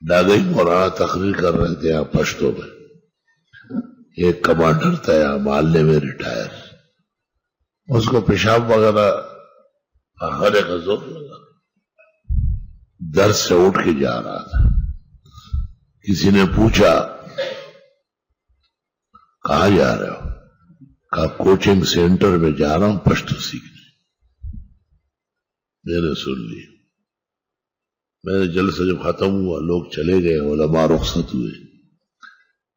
ڈاگئی مولانا تقریر کر رہے تھے یہاں پشتوں میں. ایک کمانڈر تھا یہاں محلے میں ریٹائر. اس کو پیشاب وغیرہ ہرے کا زور لگا. درد سے اٹھ کے جا رہا تھا. کسی نے پوچھا کہاں جا رہے ہو؟ کہا کوچنگ سینٹر میں جا رہا ہوں پشتو سیکھنے. میں نے سن لی. میں نے جلسہ جب ختم ہوا لوگ چلے گئے علماء رخصت ہوئے.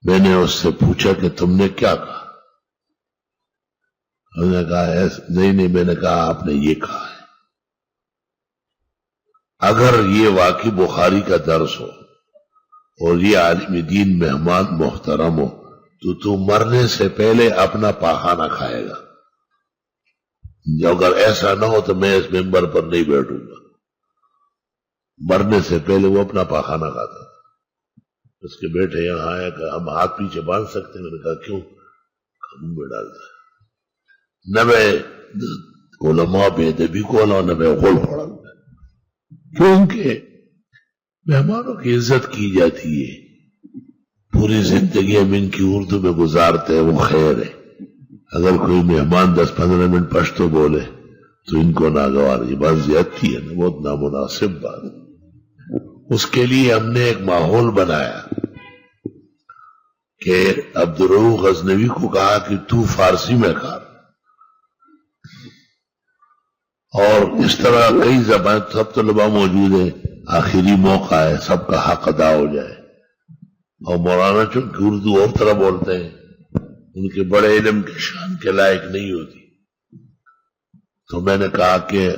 میں نے اس سے پوچھا کہ تم نے کیا کہا؟ انہوں نے کہا نہیں میں نے کہا آپ نے یہ کہا ہے. اگر یہ واقعی بخاری کا درس ہو اور یہ عالم دین مہمان محترم ہو تو مرنے سے پہلے اپنا پاخانہ کھائے گا. اگر ایسا نہ ہو تو میں اس ممبر پر نہیں بیٹھوں گا. مرنے سے پہلے وہ اپنا پاخانہ کھاتا تھا. اس کے بیٹے یہاں آیا کہ ہم ہاتھ پیچھے باندھ سکتے ہیں. میں نے کہا کیوں؟ منہ میں ڈالتا ہے. نہ میں علماء بے ادبی کو نہ میں غول پڑا. کیونکہ مہمانوں کی عزت کی جاتی ہے. پوری زندگی ہم ان کی اردو میں گزارتے ہیں وہ خیر ہے. اگر کوئی مہمان 10-15 منٹ پشتو بولے تو ان کو ناگوار. یہ بات زیادتی ہے نا, بہت نامناسب بات. اس کے لیے ہم نے ایک ماحول بنایا کہ عبدالرؤوف غزنوی کو کہا کہ تو فارسی میں کر. اور اس طرح کئی زبان سب طلباء موجود ہیں. آخری موقع ہے سب کا حق ادا ہو جائے. اور مولانا چونکہ اردو اور طرح بولتے ہیں ان کے بڑے علم کے شان کے لائق نہیں ہوتی. تو میں نے کہا کہ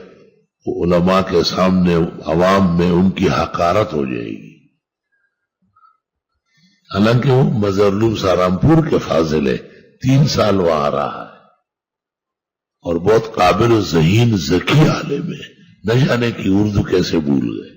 علماء کے سامنے عوام میں ان کی حقارت ہو جائے گی. حالانکہ وہ مظہرالعلوم سہارنپور کے فاضل ہے. 3 سال وہاں رہا ہے اور بہت قابل و ذہین ذکی عالم ہے. نہ جانے کی اردو کیسے بھول گئے.